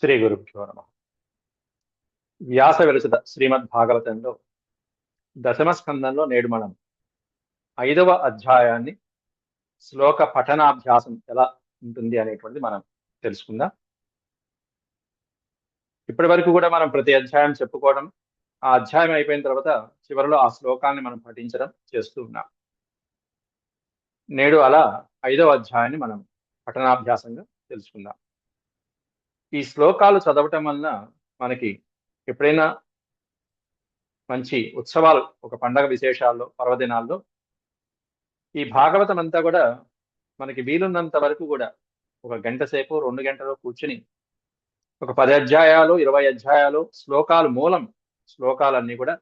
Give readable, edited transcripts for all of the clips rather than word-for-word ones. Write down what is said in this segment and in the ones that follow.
శ్రీ గురుభ్యో నమ. వ్యాస విరచిత శ్రీమద్ భాగవతంలో దశమ స్కందంలో నేడు మనం 5వ అధ్యాయాన్ని శ్లోక పఠనాభ్యాసం ఎలా ఉంటుంది అనేటువంటిది మనం తెలుసుకుందాం. ఇప్పటి వరకు కూడా మనం ప్రతి అధ్యాయం చెప్పుకోవడం, ఆ అధ్యాయం అయిపోయిన తర్వాత చివరిలో ఆ శ్లోకాన్ని మనం పఠించడం చేస్తూ ఉన్నాం. నేడు అలా 5వ అధ్యాయాన్ని మనం పఠనాభ్యాసంగా తెలుసుకుందాం. ఈ శ్లోకాలు చదవటం వలన మనకి ఎప్పుడైనా మంచి ఉత్సవాలు, ఒక పండగ విశేషాల్లో, పర్వదినాల్లో ఈ భాగవతం అంతా కూడా మనకి వీలున్నంత వరకు కూడా ఒక గంట సేపు 2 గంటలు కూర్చుని ఒక 10 అధ్యాయాలు 20 అధ్యాయాలు శ్లోకాలు మూలం శ్లోకాలన్నీ కూడా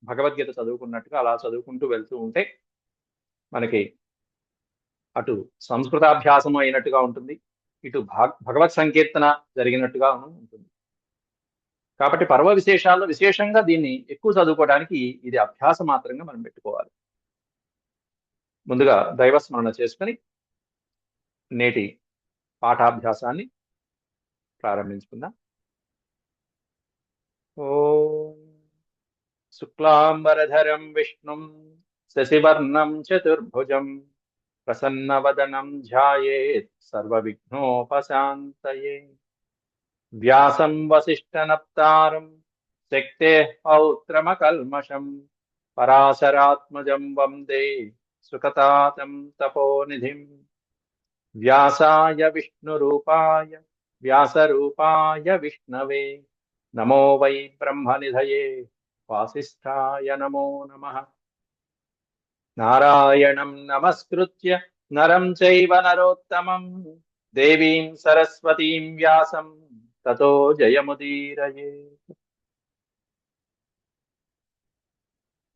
భగవద్గీత చదువుకున్నట్టుగా అలా చదువుకుంటూ వెళ్తూ ఉంటే మనకి అటు సంస్కృతాభ్యాసం అయినట్టుగా ఉంటుంది, ఇటు భగవత్ సంకీర్తన జరిగినట్టుగా ఉంటుంది. కాబట్టి పర్వ విశేషాల్లో విశేషంగా దీన్ని ఎక్కువ చదువుకోవడానికి ఇది అభ్యాసం మాత్రంగా మనం పెట్టుకోవాలి. ముందుగా దైవస్మరణ చేసుకుని నేటి పాఠాభ్యాసాన్ని ప్రారంభించుకుందాం. ఓం శుక్లాంబరధరం విష్ణుం శశివర్ణం చతుర్భుజం ప్రసన్నవదనం ధ్యాయేత్ సర్వవిఘ్నోపశాంతయే. వ్యాసం వసిష్ఠనప్తారం శక్తేః పౌత్రమకల్మషం పరాశరాత్మజం వందే సుఖతాతం తపోనిధిం. వ్యాసాయ విష్ణురూపాయ వ్యాసరూపాయ విష్ణవే నమో వై బ్రహ్మనిధయే వాసిష్ఠాయ నమో నమః. నారాయణం నమస్కృత్య నరం చైవ నరోత్తమం దేవీం సరస్వతీం వ్యాసం తతో జయముదీరయే.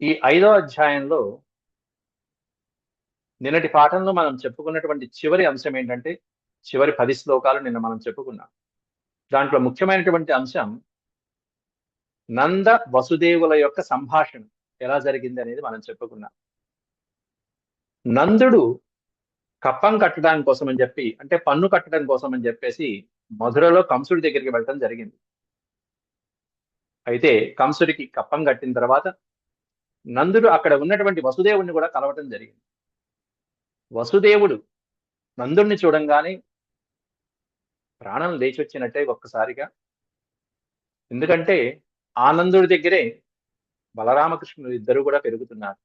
ఈ 5వ అధ్యాయంలో నిన్నటి పాఠంలో మనం చెప్పుకున్నటువంటి చివరి అంశం ఏంటంటే, చివరి 10 శ్లోకాలు నిన్న మనం చెప్పుకున్నాం. దాంట్లో ముఖ్యమైనటువంటి అంశం నంద వసుదేవుల యొక్క సంభాషణ ఎలా జరిగింది అనేది మనం చెప్పుకున్నాం. నందుడు కప్పం కట్టడం కోసం అని చెప్పి, అంటే పన్ను కట్టడం కోసం అని చెప్పేసి మధురలో కంసుడి దగ్గరికి వెళ్ళటం జరిగింది. అయితే కంసుడికి కప్పం కట్టిన తర్వాత నందుడు అక్కడ ఉన్నటువంటి వసుదేవుడిని కూడా కలవటం జరిగింది. వసుదేవుడు నందుడిని చూడంగానే ప్రాణం లేచొచ్చినట్టే ఒక్కసారిగా. ఎందుకంటే ఆనందుడి దగ్గరే బలరామకృష్ణుడు ఇద్దరు కూడా పెరుగుతున్నారు.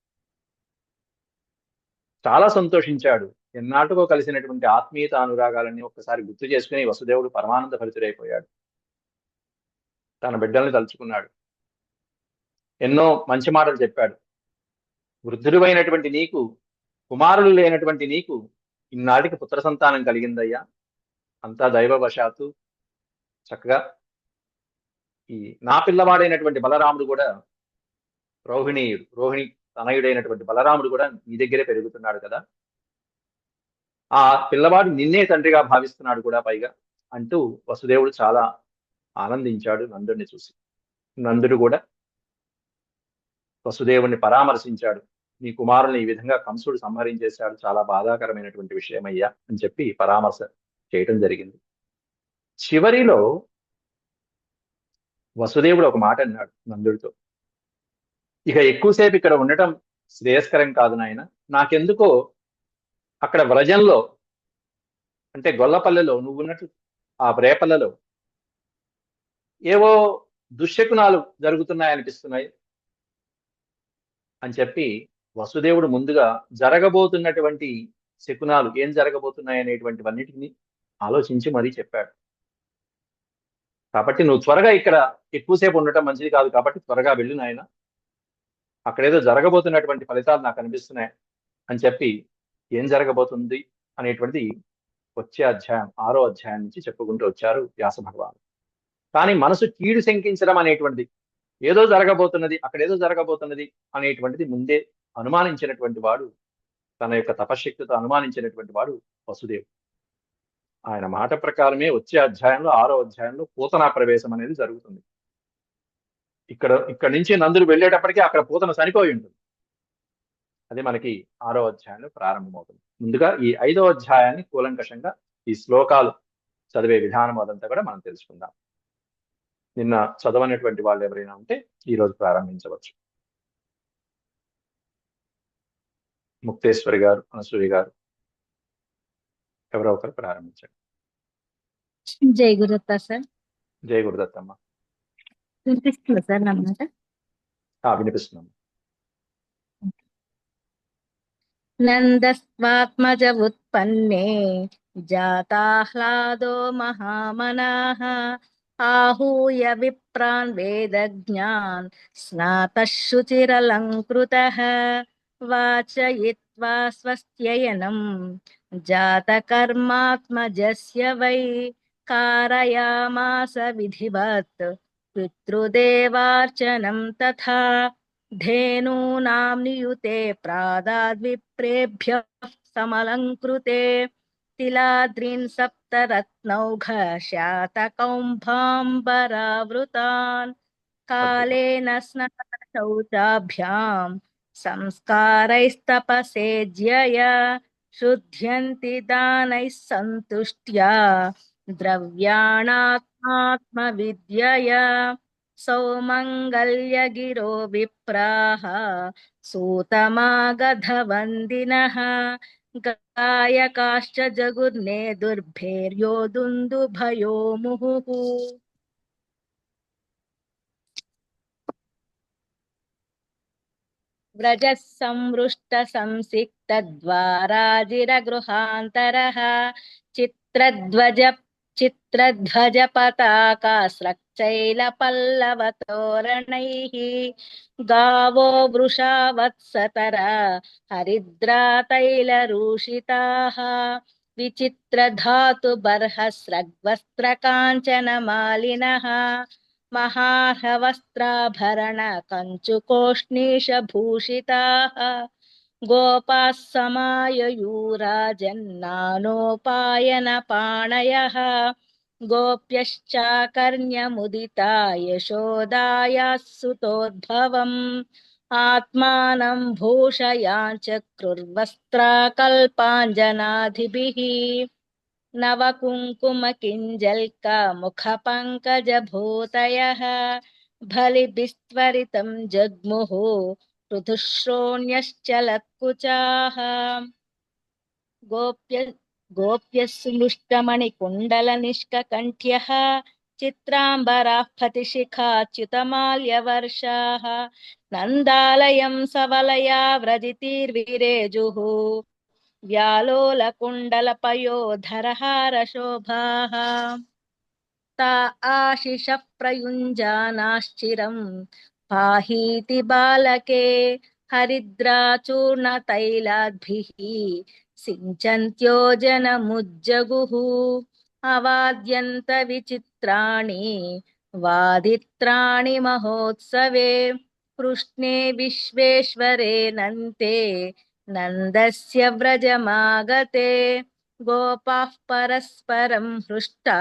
చాలా సంతోషించాడు. ఎన్నాటికో కలిసినటువంటి ఆత్మీయత అనురాగాలన్నీ ఒక్కసారి గుర్తు చేసుకుని వసుదేవుడు పరమానంద భరితుడైపోయాడు. తన బిడ్డల్ని తలుచుకున్నాడు. ఎన్నో మంచి మాటలు చెప్పాడు. వృద్ధుడివైనటువంటి నీకు, కుమారులు లేనటువంటి నీకు ఇన్నాటికి పుత్ర సంతానం కలిగిందయ్యా, అంతా దైవవశాత్తు. చక్కగా ఈ నా పిల్లవాడైనటువంటి బలరాముడు కూడా రోహిణి తనయుడైనటువంటి బలరాముడు కూడా నీ దగ్గరే పెరుగుతున్నాడు కదా, ఆ పిల్లవాడు నిన్నే తండ్రిగా భావిస్తున్నాడు కూడా పైగా అంటూ వసుదేవుడు చాలా ఆనందించాడు నందుడిని చూసి. నందుడు కూడా వసుదేవుడిని పరామర్శించాడు. నీ కుమారుని ఈ విధంగా కంసుడు సంహరించేశాడు, చాలా బాధాకరమైనటువంటి విషయమయ్యా అని చెప్పి పరామర్శ చేయటం జరిగింది. చివరిలో వసుదేవుడు ఒక మాట అన్నాడు నందుడితో, ఇక ఎక్కువసేపు ఇక్కడ ఉండటం శ్రేయస్కరం కాదు నాయన, నాకెందుకో అక్కడ వ్రజంలో, అంటే గొల్లపల్లెలో నువ్వు ఉన్నట్టు ఆ రేపల్లలో ఏవో దుశ్శకునాలు జరుగుతున్నాయనిపిస్తున్నాయి అని చెప్పి వసుదేవుడు ముందుగా జరగబోతున్నటువంటి శకునాలు ఏం జరగబోతున్నాయి అనేటువంటివన్నిటిని ఆలోచించి మరీ చెప్పాడు. కాబట్టి నువ్వు త్వరగా ఇక్కడ ఎక్కువసేపు ఉండటం మంచిది కాదు, కాబట్టి త్వరగా వెళ్ళు నాయన, అక్కడేదో జరగబోతున్నటువంటి ఫలితాలు నాకు అనిపిస్తున్నాయి అని చెప్పి ఏం జరగబోతుంది అనేటువంటిది వచ్చే అధ్యాయం 6వ అధ్యాయం నుంచి చెప్పుకుంటూ వచ్చారు వ్యాస భగవాను. కానీ మనసు కీడు శంకించడం అనేటువంటిది, ఏదో జరగబోతున్నది, అక్కడేదో జరగబోతున్నది అనేటువంటిది ముందే అనుమానించినటువంటి వాడు, తన యొక్క తపశ్శక్తితో అనుమానించినటువంటి వాడు వసుదేవుడు. ఆయన మాట ప్రకారమే వచ్చే అధ్యాయంలో 6వ అధ్యాయంలో పూతనా ప్రవేశం అనేది జరుగుతుంది. ఇక్కడ నుంచి నందుడు వెళ్ళేటప్పటికీ అక్కడ పూతన చనిపోయి ఉంటుంది. అది మనకి 6వ అధ్యాయంలో ప్రారంభమవుతుంది. ముందుగా ఈ 5వ అధ్యాయాన్ని కూలంకషంగా ఈ శ్లోకాలు చదివే విధానం అదంతా కూడా మనం తెలుసుకుందాం. నిన్న చదవనటువంటి వాళ్ళు ఎవరైనా ఉంటే ఈరోజు ప్రారంభించవచ్చు. ముక్తేశ్వరి గారు, అనసూయ గారు, ఎవరో ఒకరు ప్రారంభించండి. జై గురుదత్త సార్. జై గురుదత్తమ్మ. వినిపిస్తుంది సార్ నమ్మట. వినిపిస్తున్నాము. నందస్వాత్మజ ఉత్పన్నే జాతాహ్లాదో మహామనాః आहूय विप्रान् वेदज्ञान् स्नातः शुचिरलङ्कृतः वाचयित्वा स्वस्त्ययनं जातकर्मात्मजस्य वै कारयामास विधिवत् पितृदेवार्चनं तथा धेनूनां नियुते प्रादाद्विप्रेभ्यः समलङ्कृते तिलाद्रीन् सप्तरत्नौघशातकौम्भाम्बरावृतान् कालेन स्नातशौचाभ्यां संस्कारैस्तपसेज्यया शुध्यन्ति दानैः सन्तुष्ट्या द्रव्याणात्मात्मविद्यया सौमङ्गल्यगिरो विप्राः सूतमागधवन्दिनः गायकाश्च जगुर्ने दुर्भेर्यो दुन्दुभयो मुहुः। व्रजः संवृष्टसंसिक्तद्वाराजिरगृहान्तरः चित्रध्वज पताकास्रक्चैलपल्लवतोरणैः गावो वृषा वत्सतरा हरिद्रातैलरूषिताः विचित्रधातुबर्हस्रग्वस्त्रकाञ्चनमालिनः महार्हवस्त्राभरण कञ्चुकोष्णीशभूषिताः गोपाः समाययूराजन्नानोपायनपाणयः गोप्यश्चाकर्ण्यमुदिता यशोदायाः सुतोद्भवम् आत्मानं भूषयाञ्चक्रुर्वस्त्राकल्पाञ्जनाधिभिः नवकुङ्कुमकिञ्जल्कमुखपङ्कजभूतयः बलिभिस्त्वरितं जग्मुः ऋतुश्रोण्यश्चलत्कुचाः गोप्यस्मुष्टमणिकुण्डलनिष्ककण्ठ्यः चित्राम्बराः फतिशिखाच्युतमाल्यवर्षाः नन्दालयं सवलया व्रजितिर्विरेजुः व्यालोलकुण्डलपयोधरहारशोभाः ता आशिषः प्रयुञ्जानाश्चिरं पाहीति बालके हरिद्राचूर्णतैलाद्भिः सिञ्चन्त्योजनमुज्जगुः अवाद्यन्तविचित्राणि वादित्राणि महोत्सवे कृष्णे विश्वेश्वरेऽनन्ते नन्दस्य व्रजमागते गोपाः परस्परं हृष्टा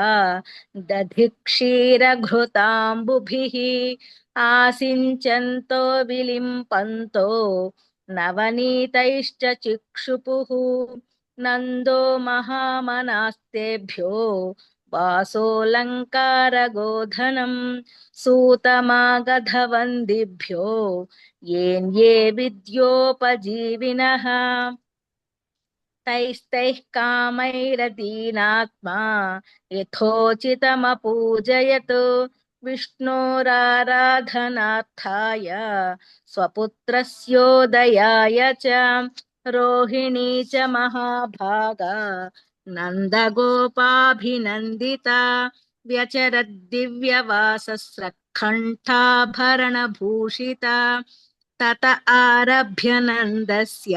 दधिक्षीरघृताम्बुभिः आसिञ्चन्तो विलिम्पन्तो नवनीतैश्च चिक्षुपुः नन्दो महामनास्तेभ्यो वासोऽलङ्कारगोधनं सूतमागधवन्दिभ्यो येन्ये विद्योपजीविनः तैस्तैः कामैरदीनात्मा यथोचितमपूजयत् विष्णोराराधनार्थाय स्वपुत्रस्योदयाय च रोहिणी च महाभागा नन्दगोपाभिनन्दिता व्यचरद्दिव्यवासस्रक्कण्ठाभरणभूषिता तत आरभ्य नन्दस्य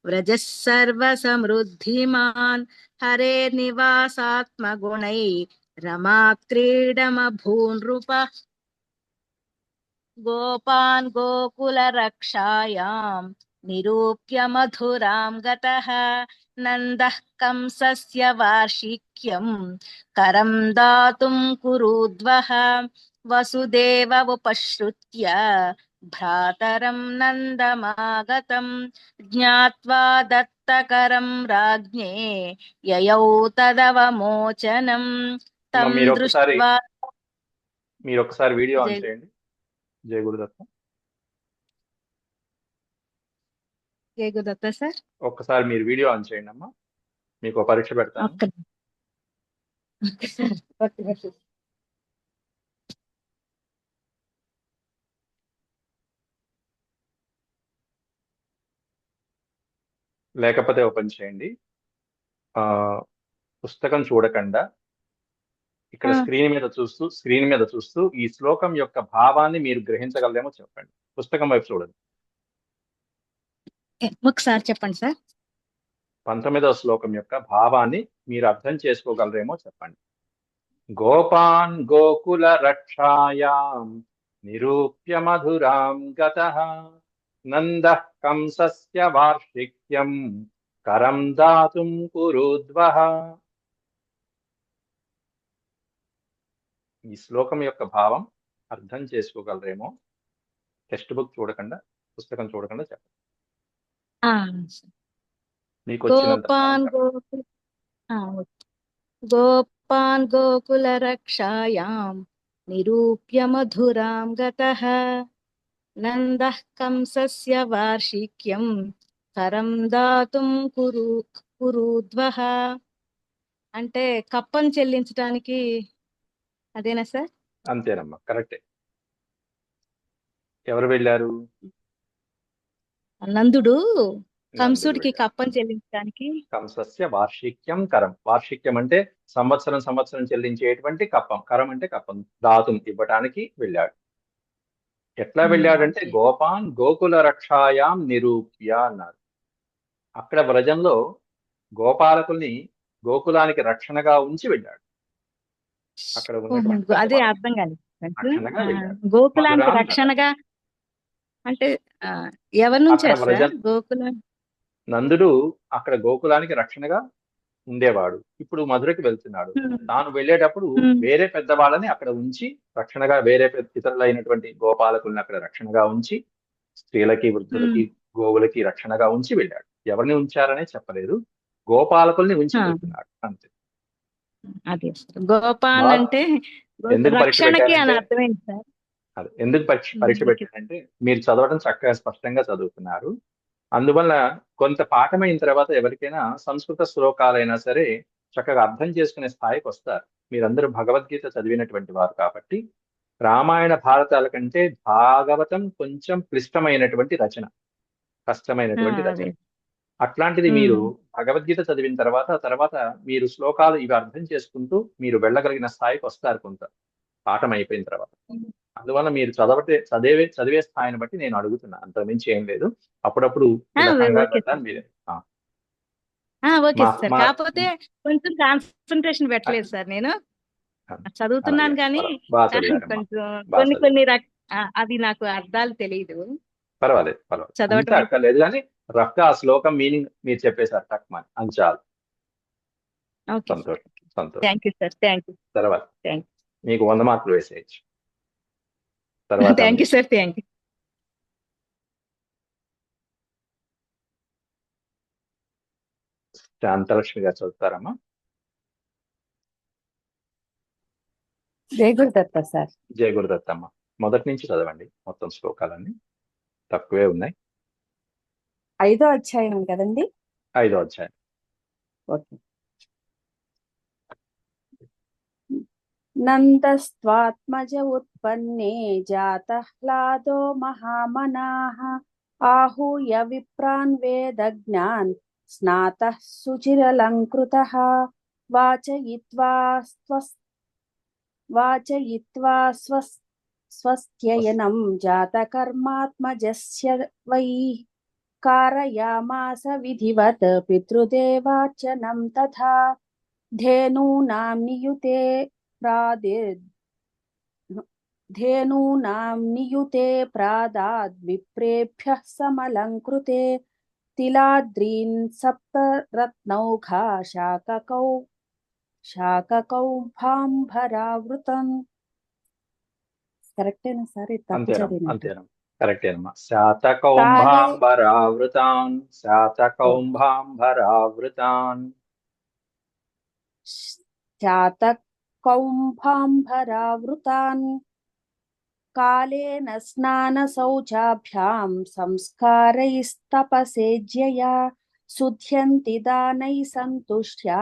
व्रजः सर्वसमृद्धिमान् हरेर्निवासात्मगुणै रमाक्रीडमभूनृपः गोपान् गोकुलरक्षायां निरूप्य मधुरां गतः नन्दः कंसस्य वार्षिक्यं करं दातुं कुरुद्वः वसुदेवमुपश्रुत्य भ्रातरं नन्दमागतं ज्ञात्वा दत्तकरं राज्ञे ययौ तदवमोचनं तं మీరు ఒకసారి दृष्ट्वा మీరు ఒకసారి వీడియో ఆన్ జై చేయండి. జయ గురుదత్త. జై గురుదత్త సార్. ఒక్కసారి మీరు వీడియో ఆన్ చేయండి అమ్మా. మీకు ఒక పరీక్ష పెడతాను. ఒక్క ఓకే సార్. ఓకే. లేకపోతే ఓపెన్ చేయండి. ఆ, పుస్తకం చూడకుండా ఇక్కడ స్క్రీన్ మీద చూస్తూ ఈ శ్లోకం యొక్క భావాన్ని మీరు గ్రహించగలరేమో చెప్పండి. పుస్తకం వైపు చూడండి. ఒకసారి చెప్పండి సార్. 19వ శ్లోకం యొక్క భావాన్ని మీరు అర్థం చేసుకోగలరేమో చెప్పండి. గోపాన్ గోకుల రక్షాయాం నిరూప్య మధురాం గతః నందః కంసస్య వార్షిక్యం కరం దాతుం కురుద్వః. ఈ శ్లోకం యొక్క భావం అర్థం చేసుకోగలరేమో టెక్స్ట్ బుక్ చూడకుండా, పుస్తకం చూడకుండా చెప్పండి. మీకు వచ్చినంత గోపాన్ గోకుల గోపాన్ గోకుల రక్షాయాం నిరూప్య మధురాం గతః నందః కంసస్య వార్షిక్యం కరం దాతుం కురుద్వః. అంటే కప్పం చెల్లించడానికి అదేనా సార్? అంతేనమ్మా, కరెక్టే. ఎవరు వెళ్ళారు? నందుడు నందుడు కంసుడికి వెళ్ళారు. కప్పం చెల్లించడానికి. కంసస్య వార్షిక్యం కరం. వార్షిక్యం అంటే సంవత్సరం చెల్లించేటువంటి కప్పం. కరం అంటే కప్పం. దాతుం ఇవ్వటానికి వెళ్ళాడు. ఎట్లా వెళ్ళాడంటే ఓకే. గోపాన్ గోకుల రక్షాయాం నిరూప్య అన్నారు. అక్కడ వ్రజంలో గోపాలకుల్ని గోకులానికి రక్షణగా ఉంచి వెళ్ళాడు. అక్కడ ఉన్నటువంటి అదే పెద్దవాళ్ళకి అర్థం కాలేదు. రక్షణగా వెళ్ళాడు. గోకులానికి మధురాం గత. రక్షణగా అంటే ఎవరి నుంచి అక్కడ వ్రజ సార్ గోకులం? నందుడు అక్కడ గోకులానికి రక్షణగా ఉండేవాడు. ఇప్పుడు మధురకి వెళ్తున్నాడు. తాను వెళ్ళేటప్పుడు వేరే పెద్దవాళ్ళని అక్కడ ఉంచి రక్షణగా, వేరే ఇతరులైనటువంటి గోపాలకుల్ని అక్కడ రక్షణగా ఉంచి, స్త్రీలకి, వృద్ధులకి, గోవులకి రక్షణగా ఉంచి వెళ్ళాడు. ఎవరిని ఉంచారనే చెప్పలేదు, గోపాలకుల్ని ఉంచి వెళ్తున్నాడు అంతే. అదే గోపాల్ బాగా అంటే ఎందుకు పరీక్ష రక్షణకి అని పెట్టారంటే, అర్థమైంది సార్. అదే ఎందుకు పరీక్ష పెట్టారంటే మీరు చదవడం చక్కగా స్పష్టంగా చదువుతున్నారు. అందువల్ల కొంత పాఠమైన తర్వాత ఎవరికైనా సంస్కృత శ్లోకాలైనా సరే చక్కగా అర్థం చేసుకునే స్థాయికి వస్తారు. మీరందరూ భగవద్గీత చదివినటువంటి వారు కాబట్టి రామాయణ భారతాల కంటే భాగవతం కొంచెం క్లిష్టమైనటువంటి రచన, కష్టమైనటువంటి రచన. అదే. అట్లాంటిది మీరు భగవద్గీత చదివిన తర్వాత మీరు శ్లోకాలు ఇవి అర్థం చేసుకుంటూ మీరు వెళ్ళగలిగిన స్థాయికి వస్తారు కొంత పాఠం అయిపోయిన తర్వాత. అందువల్ల మీరు చదివే స్థాయిని బట్టి నేను అడుగుతున్నా, అంత మించి ఏం లేదు. అప్పుడప్పుడు ఇలా కంగారు ఓకే పెట్టాను మీరే. Okay sir. కాకపోతే కొంచెం కాన్సన్ట్రేషన్ పెట్టలేదు సార్. నేను చదువుతున్నాను కానీ బాగా చదివారమ్మా, కొంచెం బాగా కొన్ని అది నాకు అర్థాలు తెలియదు. పర్వాలేదు. చదవటం అక్కర్లేదు కానీ రఫ్ గా ఆ శ్లోకం మీనింగ్ మీరు చెప్పేశారు టక్మని, అంచాలు. ఓకే. సంతోషం. Thank you sir. Thank you. తర్వాత థ్యాంక్ మీకు 100 మార్కులు వేసేయచ్చు. తర్వాత thank you sir. Thank you. Shantalakshmi గారు చదువుతారమ్మా. జై గురుదత్త సార్. జయ గురుదత్తమ్మ. మొదటి నుంచి చదవండి మొత్తం శ్లోకాలన్నీ, తక్కువే ఉన్నాయి. 5వ అధ్యాయం కదండి? 5వ అధ్యాయం. ఓకే. నందస్త్వాత్మజ ఉత్పన్నే జాతహ్లాదో మహామనాః आहूय विप्रान् वेदज्ञान् स्नातः सुचिरलङ्कृतः वाचयित्वा स्वस्त्ययनं जातकर्मात्मजस्य वै कारयामास विधिवत् पितृदेवार्चनं तथा धेनूनां नियुते प्रादाद् विप्रेभ्यः समलङ्कृते तिलाद्रीन् सप्तरत्नौघा शाककौभाम्भरावृतम्. కరెక్టేనా సార్? అంతేనమ్మా, కరెక్టేనమ్మా. శాతకౌంభాంబరావృతాన్ శాతకౌంభాంబరావృతాన్ कालेन स्नानशौचाभ्यां संस्कारैस्तपसेज्यया शुध्यन्ति दानैः सन्तुष्ट्या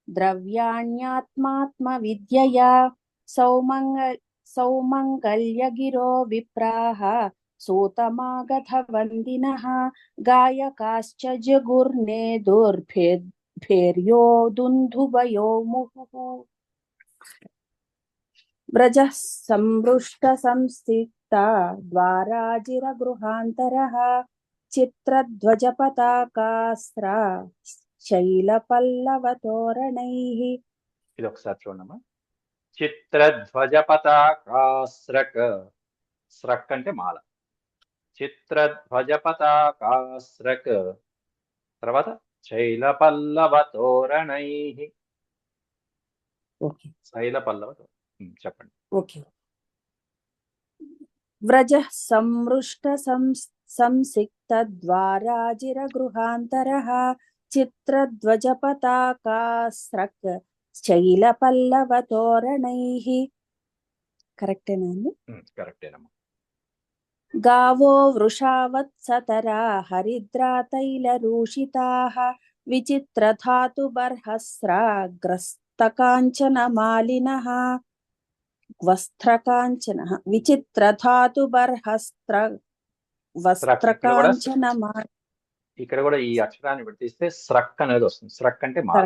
द्रव्याण्यात्मात्मविद्यया सौमङ्गल्यगिरो विप्राः सूतमागधवन्दिनः गायकाश्च जगुर्नेदुर्भेर्यो दुन्दुभयो मुहुः व्रजः संवृष्टसंसिक्ता द्वाराजिरगृहान्तरः चित्रध्वजपताकास्रा शैलपल्लवतोरणैः ఇది ఒకసారి చూడమ్మా. చిత్రధ్వజ పతాకాస్రక్, స్రక్ అంటే మాల. చిత్రధ్వజ పతాకాస్రక్, తర్వాత శైల పల్లవ తోరణై. ఓకే శైల పల్లవ చెప్పండి. ఓకే व्रजः संसिक्तद्वाराजिरगृहान्तरः चित्रध्वजपताकास्रक् शैलपल्लवतोरणैः కరెక్టేనా అండి? కరెక్టేనమ్మా. गावो वृषावत्सतरा हरिद्रातैलरूषिताः विचित्रधातुबर्हस्रा ग्रस्तकाञ्चनमालिनः वस्त्रकाञ्चनः विचित्रधातुबर्हस्त्र వస్త్రకాంచనమా. ఇక్కడ కూడా ఈ అక్షరాన్ని విడతీస్తే స్రక్ అనేది వస్తుంది. స్రక్ అంటే మాల.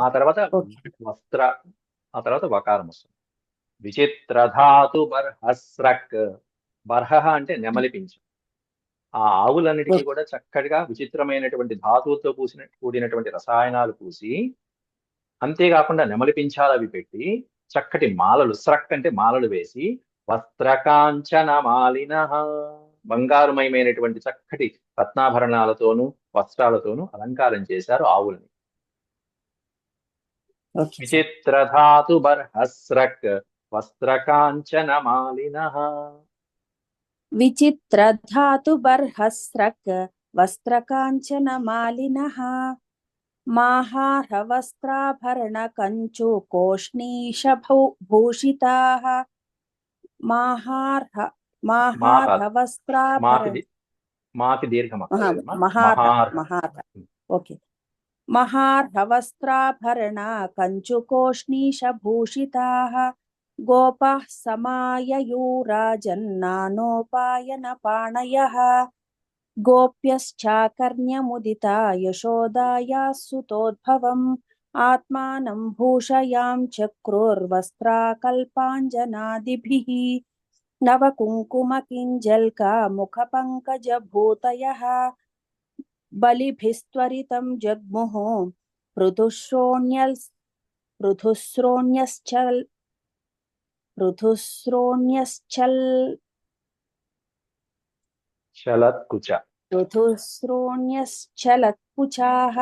ఆ తర్వాత వస్త్ర, ఆ తర్వాత వకారం వస్తుంది. విచిత్రధాతు బర్హస్రక్. బర్హ అంటే నెమలిపించు. ఆ ఆవులన్నిటికీ కూడా చక్కటిగా విచిత్రమైనటువంటి ధాతువులతో కూడినటువంటి రసాయనాలు పూసి, అంతేకాకుండా నెమలిపించాలు అవి పెట్టి చక్కటి మాలలు, స్రక్ అంటే మాలలు వేసి, వస్త్రకాంచన మాలిన, బంగారుమయమైనటువంటి చక్కటి రత్నాభరణాలతోనూ వస్త్రాలతోనూ అలంకారం చేశారు ఆవుల్ని. విచిత్రధాతు బర్హస్రక్ వస్త్రకాంచన మాలిన. విచిత్రధాతుబర్హస్రక్ వస్త్రకాంచనమాలినః మాహార్హవస్త్రాభరణకంచూకోష్ణీషభూషితాः. మాకి దీర్ఘం. ఓకే. మహార్హవస్త్రాభరణ కంచుకోష్ణీషభూషితాः గోపాః సమాయయూరాజన్నానోపాయనపాణయः గోప్యశ్చాకర్ణ్యముదితా యశోదాయాः సుతోద్భవम् ఆత్మానం భూషయాం చక్రుర్వస్త్రాకల్పాంజనాదిభిः నవకుంకుమకింజల్కా ముఖపంకజభూతయः బలిభిస్త్వరితం జగ్ముః పృథుశ్రోణ్యశ్చలత్కుచాః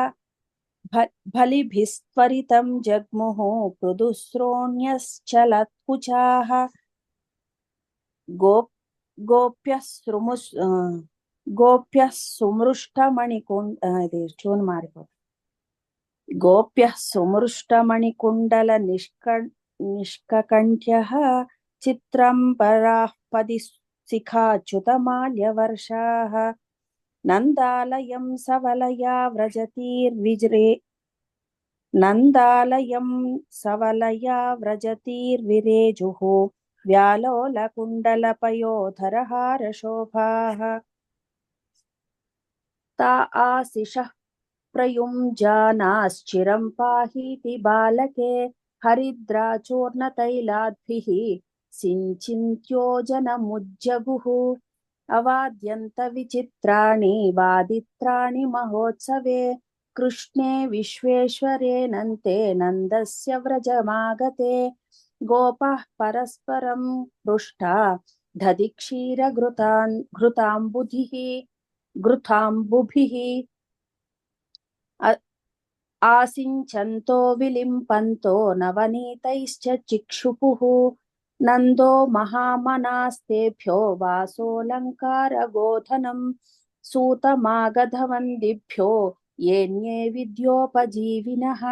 బలిభిస్త్వరితం జగ్ముః పృథుశ్రోణ్యశ్చలత్కుచాః గోప్యః సుమృష్టమణికుండల నిష్కంఠ్యః చిత్రంబరాః పదిశిఖాచ్యుతమాల్యవర్షాः నందాలయం సవలయా వ్రజతీర్విరేజుః వ్యాలోలకుండలపయోధరహారశోభాः తా ఆశిషః ప్రయుञ्जानाश्चिरं पाहीति बालके हरिद्राचूर्णतैलाद्भिः सिञ्चिन्त्योजनमुज्जगुः अवाद्यन्तविचित्राणि वादित्राणि महोत्सवे कृष्णे विश्वेश्वरेऽनन्ते नन्दस्य व्रजमागते गोपाः परस्परं पृष्ठा दधिक्षीरघृताम्बुभिः आसिञ्चन्तो विलिम्पन्तो नवनीतैश्च चिक्षुपुः नन्दो महामनास्तेभ्यो वासोऽलङ्कारगोधनं सूतमागधवन्दिभ्यो येऽन्ये विद्योपजीविनः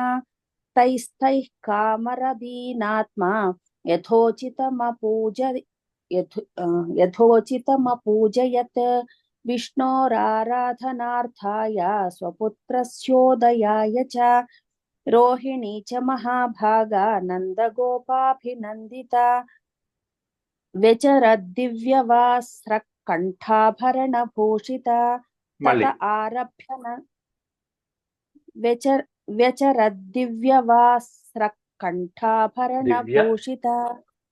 तैस्तैः कामरदीनात्मा यथोचितमपूजयन् యథోచితమపూజయత్ విష్ణోరారాధనార్థాయ స్వపుత్రస్యోదయాయ చ రోహిణీ చ మహాభాగా నందగోపాభినందిత వ్యచరద్దివ్యవాస్రకంఠాభరణభూషిత మళ్ళీ తత ఆరభ్య వ్యచరద్దివ్యవాస్రకంఠాభరణభూషిత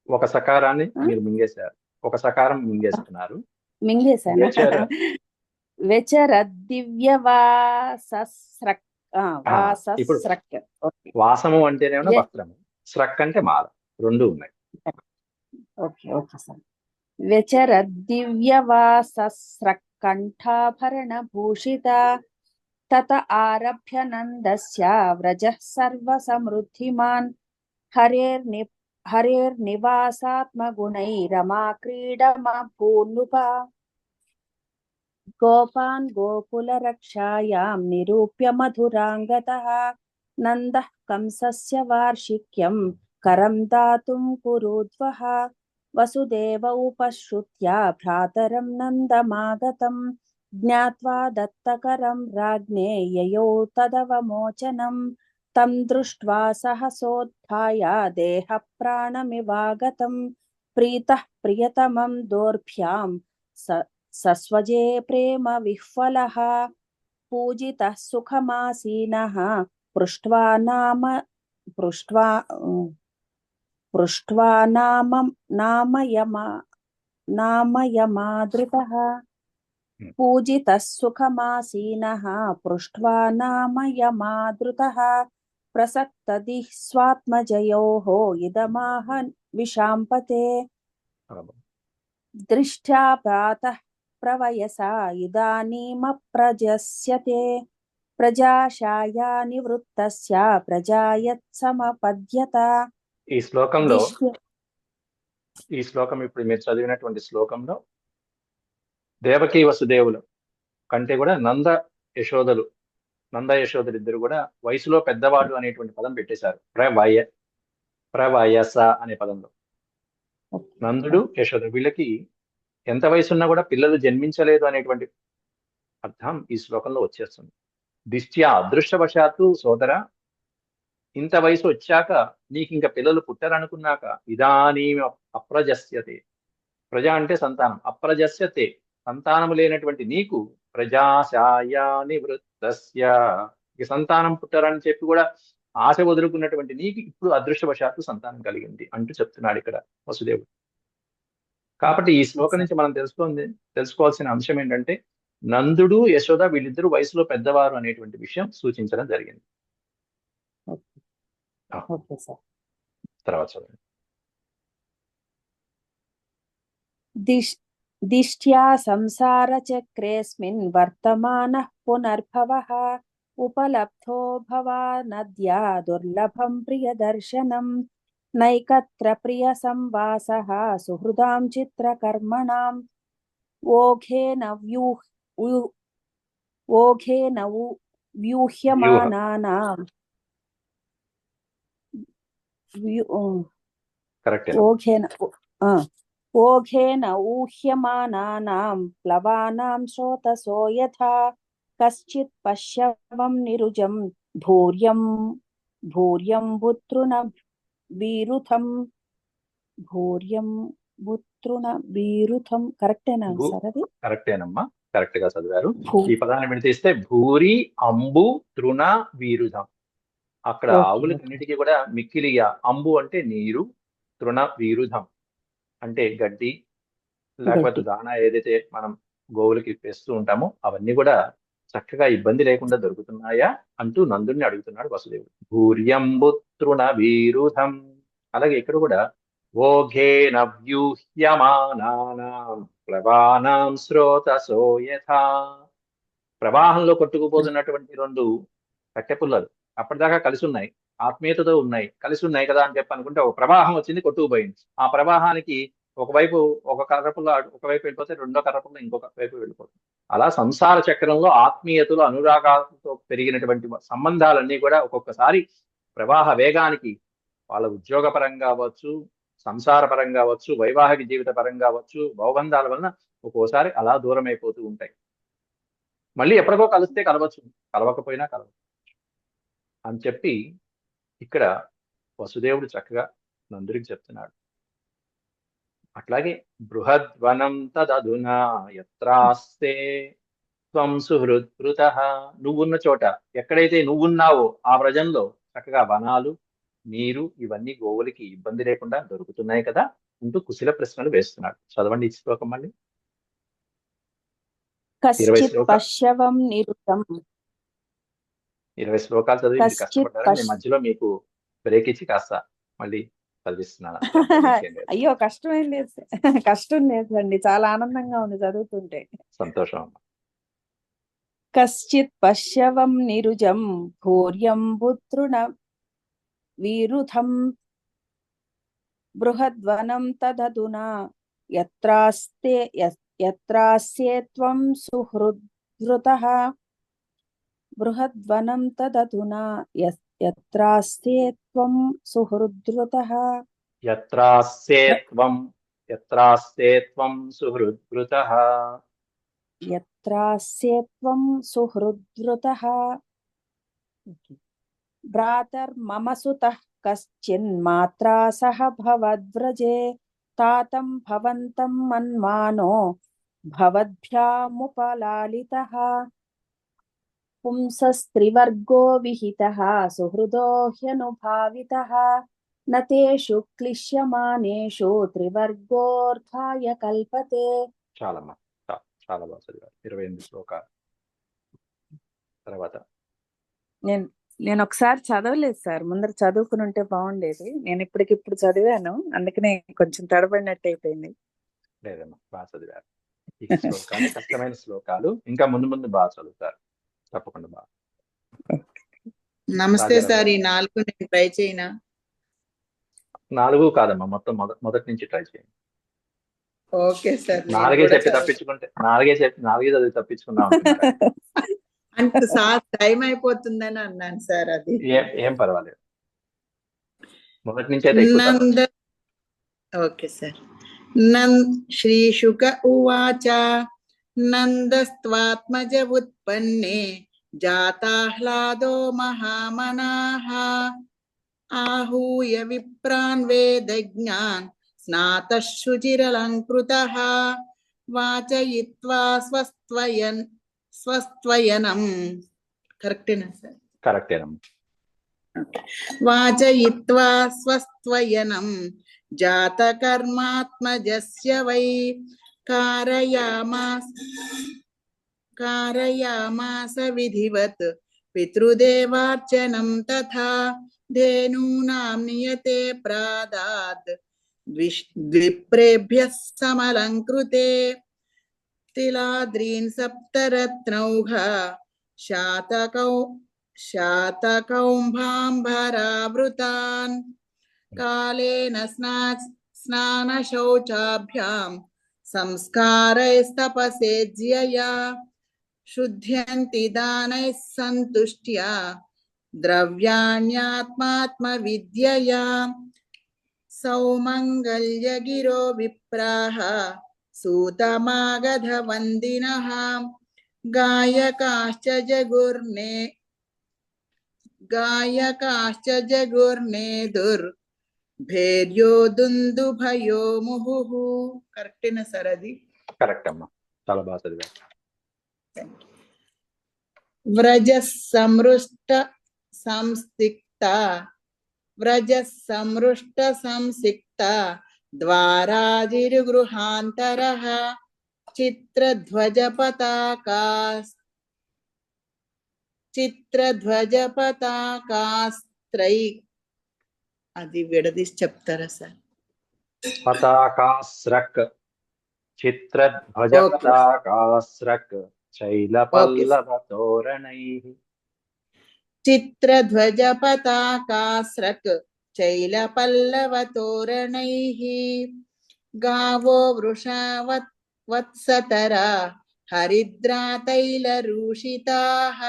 ఒక సకారాన్ని ఆ? మీరు మింగేశారు, ఒక సకారం మింగేస్తున్నారు. మింగేశాను వ్యచర వ్యచరద్దివ్యవాసస్రక్ ఇప్పుడు వాసస్రక్ ఓకే వాసము అంటేనేమో వ్య- వస్త్రము, స్రక్ అంటే మాల, రెండు ఉన్నాయి. ఓకే ఓకే సార్ వ్యచరద్దివ్యవాసస్రకంఠాభరణభూషిత తత ఆరభ్య నందస్య వ్రజః సర్వసమృద్ధిమాన్ హరేర్నివాసాత్మగుణైరమాక్రీడమభూన్నుప గోపాన్ గోకులరక్షాయాం నిరూప్య మధురాంగతః నందః కంసస్య వార్షిక్యం కరం దాతుం కురుధ్వః వసుదేవ ఉపశ్రుత్య భ్రాతరం నందమాగతం జ్ఞాత్వా దత్తకరం రాజ్ఞే యయౌ తదవమోచనం తం దృష్ట్వా సహసోత్థాయ దేహ ప్రాణమివాగతం ప్రీతః ప్రియతమం దోర్భ్యాం సస్వజే ప్రేమ విహ్వలః పూజితః సుఖమాసీనః పృష్ట్వా నామయమాదృతః పూజితः సుఖమాసీనః పృష్ట్వా నామయమాదృతः ప్రసక్తదిః స్వాత్మజయోః ఇదమాహ విశాంపతే దృష్ట్యా ప్రాతః ప్రవయసా ఇదానీమప్రజస్యతే ప్రజాశాయా నివృత్తస్య ప్రజాయత్సమపద్యత ఈ శ్లోకంలో దిష్ట్య ఈ శ్లోకం ఇప్పుడు మీరు చదివినటువంటి శ్లోకంలో దేవకీ వసుదేవుల కంటే కూడా నంద యశోదలు ఇద్దరు కూడా వయసులో పెద్దవాళ్ళు అనేటువంటి పదం పెట్టేశారు. ప్రవయస అనే పదంలో నందుడు యశోద వీళ్ళకి ఎంత వయసు ఉన్నా కూడా పిల్లలు జన్మించలేదు అనేటువంటి అర్థం ఈ శ్లోకంలో వచ్చేస్తుంది. దిష్ట్యా అదృష్టవశాత్తు సోదర, ఇంత వయసు వచ్చాక నీకు ఇంకా పిల్లలు పుట్టరనుకున్నాక ఇదానీ అప్రజస్యతే, ప్రజ అంటే సంతానం, అప్రజస్యతే సంతానము లేనటువంటి నీకు ప్రజాశాయా నివృత్తస్య, ఇక సంతానం పుట్టరని చెప్పి కూడా ఆశ వదులుకున్నటువంటి నీకు ఇప్పుడు అదృష్టవశాత్తు సంతానం కలిగింది అంటూ చెప్తున్నాడు ఇక్కడ వసుదేవుడు. కాబట్టి ఈ శ్లోకం నుంచి మనం తెలుసుకోవాల్సిన అంశం ఏంటంటే నందుడు యశోద వీళ్ళిద్దరూ వయసులో పెద్దవారు అనేటువంటి విషయం సూచించడం జరిగింది. Okay sir. తర్వాత చదవండి. దిష్ట్యా సంసారచక్రేస్మిన్ వర్తమానః పునర్భవః ఉపలబ్ధో భవానద్యా దుర్లభం ప్రియదర్శనం నైకత్ర ప్రియ సంవాసః సుహృదాం చిత్రకర్మణాం ఓఘేన వ్యూహ్యమానానాం ఓఘేన ఊహ్యమానానాం ప్లవానాం స్రోతసో యథా కశ్చిత్ పశ్యవం నిరుజం భూర్యం బుతృణ వీరుథం కరెక్టేనా సార్? అది కరెక్టేనమ్మా, కరెక్ట్ గా చదివారు. ఈ పదాన్ని విడతీస్తే భూరి అంబు తృణ వీరుధం. అక్కడ ఆవులన్నిటికీ కూడా మిక్కిలియ, అంబు అంటే నీరు, తృణ వీరుధం అంటే గడ్డి లేకపోతే దానా ఏదైతే మనం గోవులకి వేస్తూ ఉంటామో అవన్నీ కూడా చక్కగా ఇబ్బంది లేకుండా దొరుకుతున్నాయా అంటూ నందుడిని అడుగుతున్నాడు వసుదేవుడు. భూర్యంబుతృణ వీరుధం. అలాగే ఇక్కడ కూడా ఓఘేన వ్యూహ్యమానానాం ప్లవానాం స్రోతసో యథా. ప్రవాహంలో కొట్టుకుపోతున్నటువంటి రెండు కట్టెపుల్లలు అప్పటిదాకా కలిసి ఉన్నాయి, ఆత్మీయతతో ఉన్నాయి, కలిసి ఉన్నాయి కదా అని చెప్పి అనుకుంటే ఒక ప్రవాహం వచ్చింది, కొట్టుకుపోయింది. ఆ ప్రవాహానికి ఒకవైపు ఒక కర్రపుల్ల ఒకవైపు వెళ్ళిపోతే రెండో కర్రపుల్ల ఇంకొక వైపు వెళ్ళిపోతుంది. అలా సంసార చక్రంలో ఆత్మీయతలు అనురాగాలతో పెరిగినటువంటి సంబంధాలన్నీ కూడా ఒక్కొక్కసారి ప్రవాహ వేగానికి వాళ్ళ ఉద్యోగపరంగా అవ్వచ్చు, సంసార పరంగా అవ్వచ్చు, వైవాహిక జీవిత పరంగా అవ్వచ్చు, భవబంధాల వలన ఒక్కోసారి అలా దూరం అయిపోతూ ఉంటాయి. మళ్ళీ ఎప్పటికో కలిస్తే కలవచ్చు, కలవకపోయినా కలవచ్చు అని చెప్పి ఇక్కడ వసుదేవుడు చక్కగా నందుడికి చెప్తున్నాడు. అట్లాగే బృహద్వనం తదధునా యత్రాస్తే త్వం సుహృద్భృతః, నువ్వున్న చోట ఎక్కడైతే నువ్వున్నావో ఆ వ్రజంలో చక్కగా వనాలు, నీరు ఇవన్నీ గోవులకి ఇబ్బంది లేకుండా దొరుకుతున్నాయి కదా అంటూ కుశల ప్రశ్నలు వేస్తున్నాడు. చదవండి ఈ శ్లోకం మళ్ళీ. 20 కశ్చిత్ శ్లోకాలు పశ్యవం నిరుతం 20 శ్లోకాలు చదివి మీరు కశ్చిత్ కష్టపడ్డారని నేను మధ్యలో మీకు బ్రేక్ ఇచ్చి కాస్త మళ్ళీ చదివిస్తున్నాను. అంతే, అంతకుమించి ఏం లేదు. అయ్యో కష్టం ఏం లేదు కష్టం లేదండి, చాలా ఆనందంగా ఉంది చదువుతుంటే. సంతోషం అమ్మ. కశ్చిత్ పశ్యవం నిరుజం భూర్యం పుత్రుణ విరుధం బృహద్వనం తదధునా యత్రాస్యే త్వం సుహృద్భృతః బృహద్వనం తదధునా యత్రాస్యే త్వం సుహృద్భృతః యత్రాస్తే త్వం సుహృద్భృతః యత్రాస్యే త్వం సుహృద్భృతః భ్రాతర్మమ సుతః కశ్చిన్మాత్రా సహ భవద్వ్రజే తాతం భవంతం మన్మానో భవద్భ్యాముపలాలితః పుంసస్త్రివర్గో విహితః సుహృదో హ్యనుభావితః న తేషు క్లిశ్యమానేషు త్రివర్గోర్ధాయ కల్పతే. చాలమ్మా, చాలా బాగా చదివారు. 28 శ్లోకాలు. తర్వాత నేను ఒకసారి చదవలేదు సార్, ముందర చదువుకుని ఉంటే బాగుండేది. నేను ఇప్పటికిప్పుడు చదివాను, అందుకనే కొంచెం తడబడినట్టు అయిపోయింది. లేదమ్మా, బాగా చదివారు. ఈ శ్లోకాలు కష్టమైన శ్లోకాలు, ఇంకా ముందు ముందు బాగా చదువుతారు తప్పకుండా. బాగా నమస్తే రాజారావు సార్, గారు. ఈ 4 నేను ట్రై చేయనా? 4 కాదమ్మా, మొత్తం మొదటి నుంచి ట్రై చేయండి. ఓకే సార్, నేను 4 కూడా చెప్పి తప్పించుకుంటే 4 చదివి తప్పించుకుందాం అంటున్నారా? అంటే సార్ టైం అయిపోతుందని అన్నాను సార్. అది ఏం పర్వాలేదు, మొదటి నుంచి అయితే ఎక్కువ నంద. Okay sir. శ్రీశుక ఉవాచ నందస్త్వాత్మజ ఉత్పన్నే జాతాహ్లాదో మహామనాః ఆహూయ విప్రాన్ వేదజ్ఞాన్ స్నాతః శుచిరలంకృతః వాచయిత్వా స్వస్త్వయనం. కరెక్టేనా సార్? కరెక్టేనమ్మా. వాచయిత్వా స్వస్త్వయనం జాతకర్మాత్మజస్య వై కారయామాస విధివత్ పితృదేవార్చనం తథా ధేనూనాం నియతే ప్రాదాద్ ద్విప్రేభ్యః సమలంకృతే తిలాద్రీన్ సప్తరత్నౌఘ శాతకౌంభాంబరావృతాన్ కాలేన స్నానశౌచాభ్యాం సంస్కారైస్తపసేజ్యయా శుద్ధ్యంతి దానైః సంతుష్ట్యా ద్రవ్యాణ్యాత్మాత్మవిద్యయా సౌమంగళ్యగిరో విప్రాః సూతమాగధవందినః గాయకాశ్చ జగుర్నేదుర్ భేర్యో దుందుభయో ముహుః. కరెక్టేనా సార్? అది కరెక్ట్ అమ్మా, చాలా బాగా చదివారు. వ్రజ సంసృష్ట సంసిక్త ద్వారాజిరుగృహాంతరః చిత్రధ్వజ పతాకాస్త్రై. అది విడదీసి చెప్తారా సార్? పతాకాస్రక్, చిత్రధ్వజ ఓకే. పతాకాస్రక్ శైలపల్లవ తోరణైః. చిత్రధ్వజ పతాకాస్రక్ శైలపల్లవతోరణైః గావో వృషావత్సతరా హరిద్రాతైలరూషితాః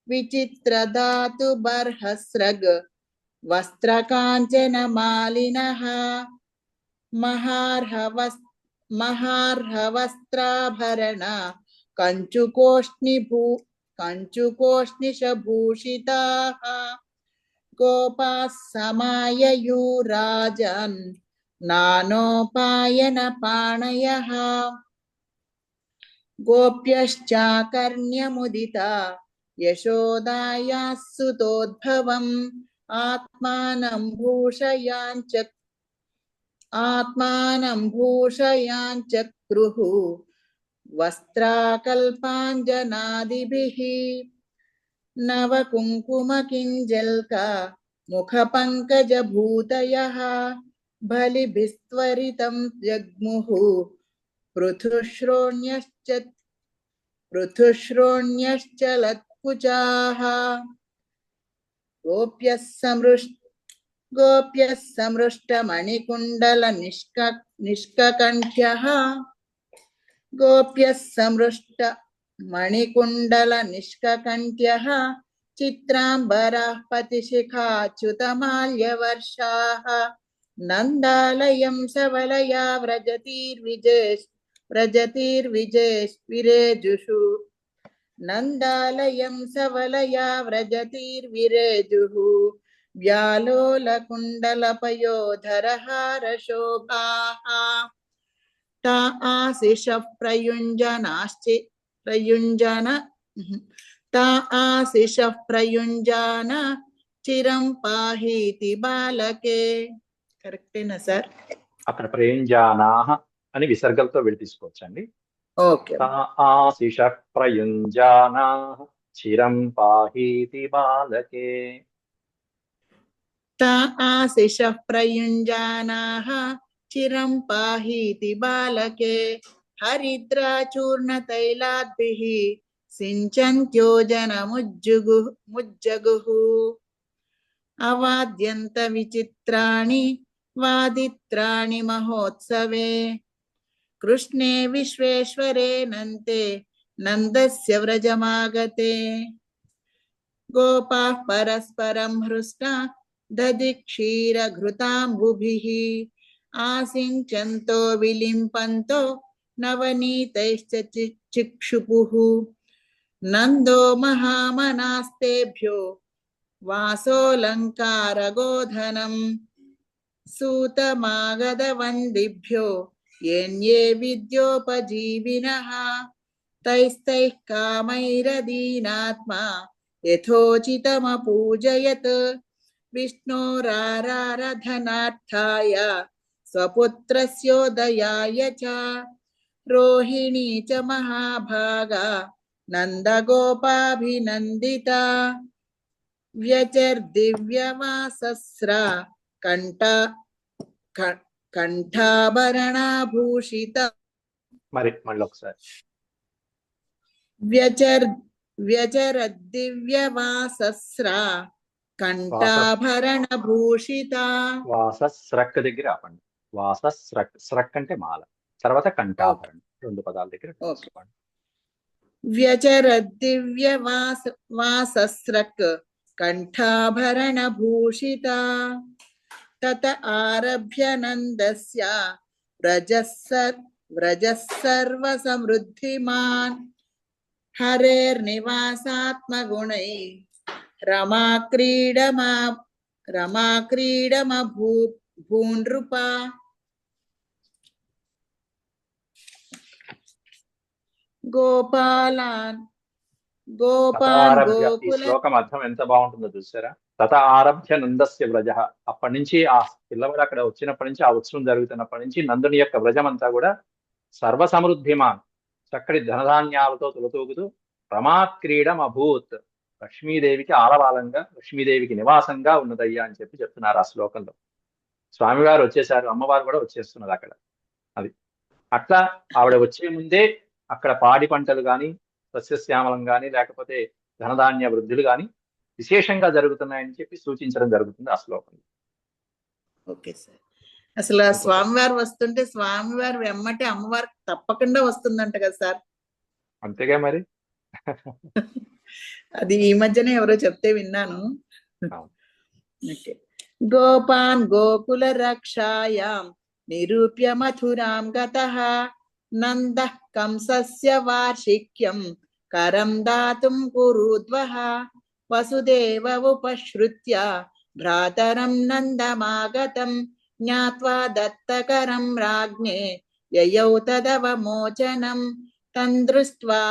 విచిత్రధాతు బర్హస్రగ్ వస్త్రకాంచనమాలినః మహార్హవస్త్రాభరణ కంచుకోష్ణిషభూషితాః గోపాः సమాయయూరాజన్ నానోపాయనపాణయః గోప్యశ్చాకర్ణ్యముదితా యశోదాయాः సుతోద్భవం ఆత్మానం భూషయాంచక్రుః వస్త్రాకల్పాంజనాదిభిః నవకుంకుమకింజల్కా ముఖపంకజభూతయః బలిభిస్త్వరితం జగ్ముః పృథుశ్రోణ్యశ్చలత్కుచాః గోప్యः సంహృష్టమణికుండలనిష్కకంఠ్యः చిత్రాంబరాः పతిశిఖాచ్యుతమాల్యవర్షాः నందాలయం సవలయా వ్రజతిర్విజేష్విరేజుషు నందాలయం సవలయా వ్రజతిర్విరేజుః వ్యాలోలకుండలపయోధరహారశోభాః తా ఆశిషః ప్రయుంజాన చిరం పాహీతి బాలకే. కరెక్టేనా సార్? అక్కడ ప్రయుంజానాః అని విసర్గలతో విడి తీసుకోవచ్చండి. ఓకే. ఆశిష ప్రయుంజానాః చిరం పాహీతి బాలకే. ఆశిషః ప్రయుంజానాః చిరం పాహీతి బాలకే. హరిద్రాచూర్ణతైలాద్భిః సించంత్యోజనముజ్జగుః అవాద్యంత విచిత్రాణి వాదిత్రాణి మహోత్సవే కృష్ణే విశ్వేశ్వరే నంతే నందస్య వ్రజమాగతే. గోపాః పరస్పరం హృష్టా దధిక్షీరఘృతాంబుభిః ఆసించంతో విలింపంతో నవనీతైశ్చ చిక్షుపుః నందో మహామనాస్తేభ్యో వాసోలంకారగోధనం సూతమాగధవందిభ్యో ఏన్యే విద్యోపజీవినః తైస్తైః కామైరదీనాత్మా యథోచితమపూజయత్ విష్ణోరారాధనార్థాయ స్వపుత్రస్యోదయాయ చ. రోహిణీ చ మహాభాగా నందగోపాభినందితా వ్యచర్దివ్యవాసస్రా కంఠాభరణాభూషిత. మళ్ళీ ఒకసారి వ్యచరద్దివ్యవాసస్రా కంఠాభరణభూషిత. వాసస్రక్ దగ్గర ఆపండి. వాసస్రక్ అంటే మాల, తర్వాత కంఠాభరణం, రెండు పదాల దగ్గర తీసుకోండి. వ్యచరద్దివ్యవాసస్రక్ కంఠాభరణభూషిత. తత ఆరభ్య నందస్య వ్రజः సర్వసమృద్ధిమాన్ హరేర్నివాసాత్మగుణై రమాక్రీడమభూనృపా. గోపాన్ ఈ గోకుల. శ్లోకం అర్థం ఎంత బాగుంటుందో చూసారా? తత ఆరభ్య నందస్య వ్రజ, అప్పటి నుంచి ఆ పిల్లవాడు అక్కడ వచ్చినప్పటి నుంచి, ఆ ఉత్సవం జరుగుతున్నప్పటి నుంచి నందుని యొక్క వ్రజం అంతా కూడా సర్వసమృద్ధిమాన్, చక్కటి ధనధాన్యాలతో తులతూగుతూ, రమాక్రీడం అభూత్, లక్ష్మీదేవికి ఆలవాలంగా, లక్ష్మీదేవికి నివాసంగా ఉన్నదయ్యా అని చెప్తున్నారు ఆ శ్లోకంలో. స్వామివారు వచ్చేసారు, అమ్మవారు కూడా వచ్చేస్తున్నది అక్కడ. అది అట్లా ఆవిడ వచ్చే ముందే అక్కడ పాడి పంటలు కానీ, సస్యశ్యామలం కానీ, లేకపోతే ధనధాన్య వృద్ధులు కానీ విశేషంగా జరుగుతున్నాయని చెప్పి సూచించడం జరుగుతుంది ఆ శ్లోకంలో. Okay sir. అసలు స్వామివారు వస్తుంటే స్వామివారు వెమ్మటే అమ్మవారు తప్పకుండా వస్తుందంట కదా సార్? అంతేగా మరి. అది ఈ మధ్యనే ఎవరో చెప్తే విన్నాను. ఓకే. గోపాన్ గోకుల రక్షాయాం నిరూప్య మథురాం గతః నందః కంసస్య వార్షిక్యం కరం దాతుం కురుద్వః వసుదేవ ఉపశ్రుత్య భ్రాతరం నందమాగతం జ్ఞాత్వా దత్తకరం రాజ్ఞే యయౌ తదవమోచనం తం దృష్ట్వా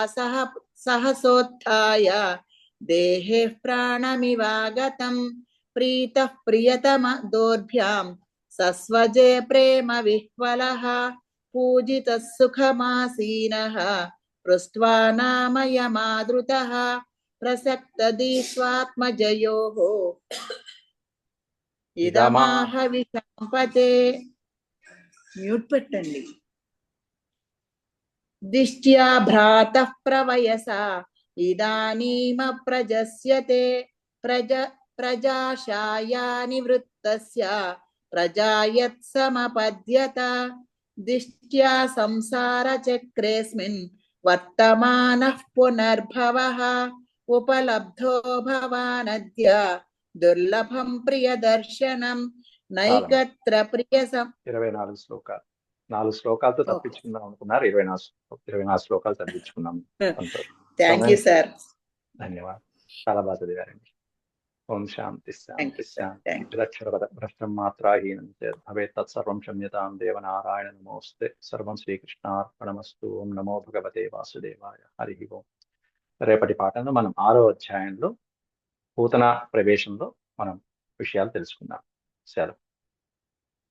సహసోత్థాయ దేహే ప్రాణమివాగతం ప్రీతః ప్రియతమ దోర్భ్యాం సస్వజే ప్రేమ విహ్వలః పూజితः సుఖమాసీనః పృష్ట్వా నామయమాదృతః ప్రసక్తదీస్వాత్మజయోః ఇదమాహ విశాంపతే. మ్యూట్ పెట్టండి. దిష్ట్యా భ్రాతః ప్రవయసా ఇదానీమప్రజస్యతే ప్రజాశాయాని వృత్తస్య ప్రజాయత్సమపద్యత దిష్ట్యా సంసార చక్రేస్మిన్ వర్తమానః పునర్భవః ఉపలబ్ధో భవానద్య దుర్లభం ప్రియదర్శనం నైకత్ర ప్రియ 24 శ్లోకాలు. 4 శ్లోకాలతో తప్పించుకుందాం అనుకున్నారు. 24 శ్లోకాలు తప్పించుకున్నాం. Thank you sir. ధన్యవాదాలు. చాలా బాగా చదివారండి. ఓం శాంతి శాంతి శాంతి. భ్రష్టం మాత్రాహీనం భవేత్ తత్సర్వం క్షమ్యతాం దేవనారాయణ నమోస్తే. సర్వం శ్రీకృష్ణార్పణమస్తు. ఓం నమో భగవతే వాసుదేవాయ. హరి ఓం. రేపటి పాఠంలో మనం 6వ అధ్యాయంలో పూతన ప్రవేశంలో మనం విషయాలు తెలుసుకుందాం. సెలవు.